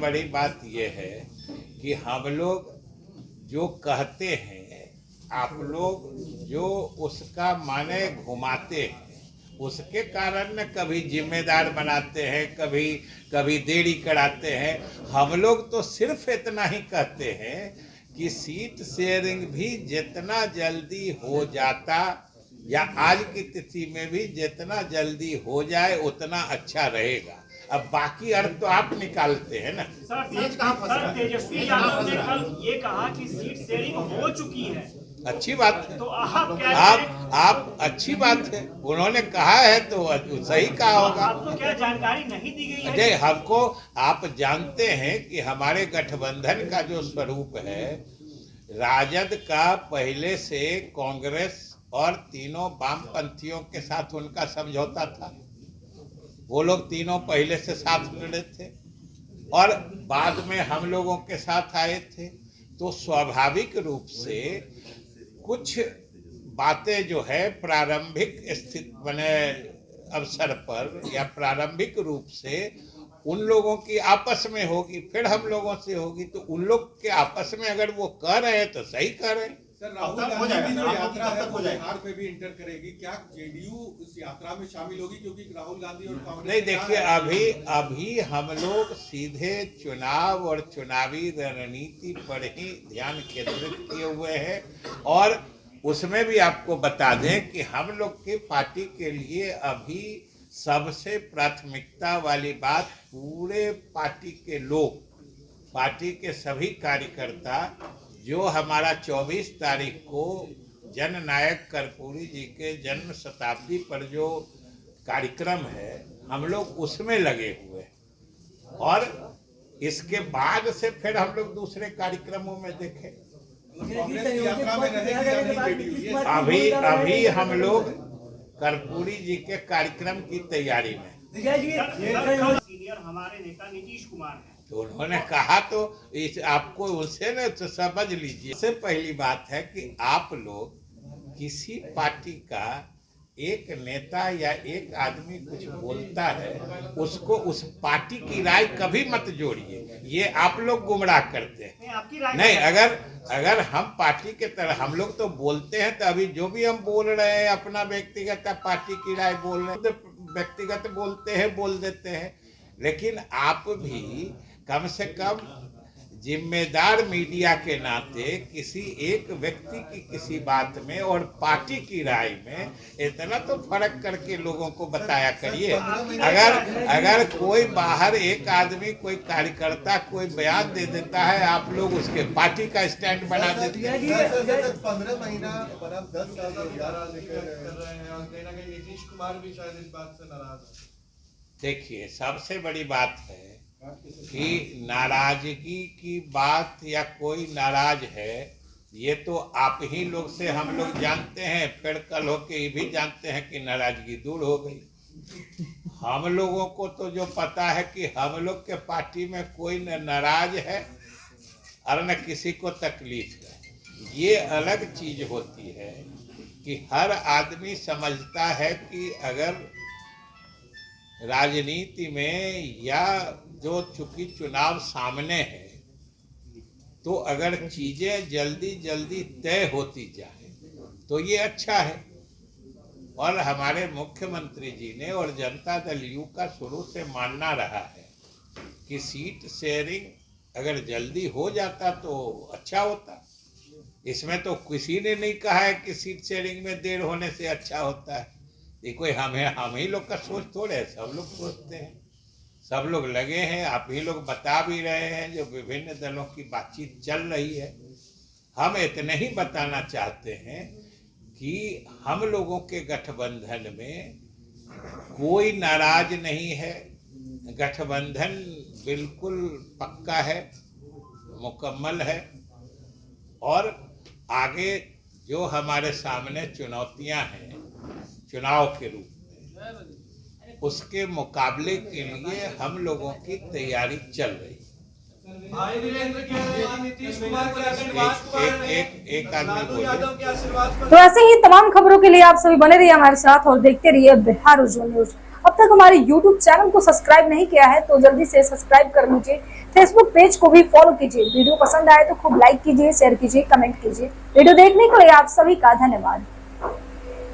बड़ी बात यह है कि हम लोग जो कहते हैं, आप लोग जो उसका माने घुमाते हैं, उसके कारण न कभी जिम्मेदार बनाते हैं, कभी देरी कराते हैं। हम लोग तो सिर्फ इतना ही कहते हैं कि सीट शेयरिंग भी जितना जल्दी हो जाता या आज की तिथि में भी जितना जल्दी हो जाए उतना अच्छा रहेगा। अब बाकी अर्थ तो आप निकालते हैं ना। सर तेजस्वी यादव ने कल ये कहा कि सीट शेयरिंग हो चुकी है। अच्छी बात है, तो आप अच्छी बात है, उन्होंने कहा है तो सही कहा होगा। आपको क्या जानकारी नहीं दी गई है? अजय, हमको आप जानते हैं कि हमारे गठबंधन का जो स्वरूप है, राजद का पहले से कांग्रेस और तीनों वामपंथियों के साथ उनका समझौता था। वो लोग तीनों पहले से साथ लड़े थे और बाद में हम लोगों के साथ आए थे। तो स्वाभाविक रूप से कुछ बातें जो है प्रारंभिक स्थिति बने अवसर पर या प्रारंभिक रूप से उन लोगों की आपस में होगी, फिर हम लोगों से होगी। तो उन लोग के आपस में अगर वो कह रहे हैं तो सही कह रहे हैं। सर, राहुल गांधी जो यात्रा है वो बिहार में भी इंटर करेगी, क्या जेडीयू इस यात्रा में शामिल होगी? क्योंकि राहुल गांधी और कांग्रेस नहीं, देखिए अभी हम लोग सीधे चुनाव और चुनावी रणनीति पर ही ध्यान केंद्रित किए हुए हैं। और उसमें भी आपको बता दें कि हम लोग के पार्टी के लिए अभी सबसे प्राथमिकता वाली बात, पूरे पार्टी के लोग, पार्टी के सभी कार्यकर्ता जो हमारा 24 तारीख को जननायक कर्पूरी जी के जन्म शताब्दी पर जो कार्यक्रम है, हम लोग उसमें लगे हुए हैं। और इसके बाद से फिर हम लोग दूसरे कार्यक्रमों में देखें। अभी हम लोग कर्पूरी जी के कार्यक्रम की तैयारी में। सीनियर हमारे नेता नीतीश कुमार हैं, तो उन्होंने कहा तो इस आपको उनसे न तो समझ लीजिए। सबसे पहली बात है कि आप लोग किसी पार्टी का एक नेता या एक आदमी कुछ बोलता है, उसको उस पार्टी की राय कभी मत जोड़िए। ये आप लोग गुमराह करते हैं। नहीं, अगर हम पार्टी के तरह हम लोग तो बोलते हैं, तो अभी जो भी हम बोल रहे हैं अपना व्यक्तिगत पार्टी की राय बोल रहे हैं, तो व्यक्तिगत बोलते हैं, बोल देते हैं। लेकिन आप भी कम से कम जिम्मेदार मीडिया के नाते किसी एक व्यक्ति की किसी बात में और पार्टी की राय में इतना तो फर्क करके लोगों को बताया करिए। अगर कोई बाहर एक आदमी, कोई कार्यकर्ता कोई बयान दे देता है, आप लोग उसके पार्टी का स्टैंड बना देते हैं। 15 महीना 10 साल कर रहे हैं और कहीं ना कहीं नीतीश कुमार भी शायद इस बात से नाराज है। देखिए, सबसे बड़ी बात है कि नाराजगी की बात या कोई नाराज है, ये तो आप ही लोग से हम लोग जानते हैं, फिर कल होके ये भी जानते हैं कि नाराजगी दूर हो गई। हम लोगों को तो जो पता है कि हम लोग के पार्टी में कोई न नाराज है और न किसी को तकलीफ है। ये अलग चीज होती है कि हर आदमी समझता है कि अगर राजनीति में या जो चूंकि चुनाव सामने है, तो अगर चीजें जल्दी जल्दी तय होती जाए तो ये अच्छा है। और हमारे मुख्यमंत्री जी ने और जनता दल यू का शुरू से मानना रहा है कि सीट शेयरिंग अगर जल्दी हो जाता तो अच्छा होता। इसमें तो किसी ने नहीं कहा है कि सीट शेयरिंग में देर होने से अच्छा होता है। ये कोई हम ही लोग का सोच थोड़े है, सब लोग सोचते हैं, सब लोग लगे हैं। आप ही लोग बता भी रहे हैं, जो विभिन्न दलों की बातचीत चल रही है। हम इतने ही बताना चाहते हैं कि हम लोगों के गठबंधन में कोई नाराज नहीं है। गठबंधन बिल्कुल पक्का है, मुकम्मल है। और आगे जो हमारे सामने चुनौतियां हैं चुनाव के रूप में, उसके मुकाबले के लिए हम लोगों की तैयारी चल रही है। एक आदमी बोले। तो ऐसे ही तमाम खबरों के लिए आप सभी बने रहिए हमारे साथ और देखते रहिए बिहार उज्ज्वल न्यूज। अब तक हमारे YouTube चैनल को सब्सक्राइब नहीं किया है तो जल्दी से सब्सक्राइब कर लीजिए। फेसबुक पेज को भी फॉलो कीजिए। वीडियो पसंद आए तो खूब लाइक कीजिए, शेयर कीजिए, कमेंट कीजिए। वीडियो देखने के लिए आप सभी का धन्यवाद।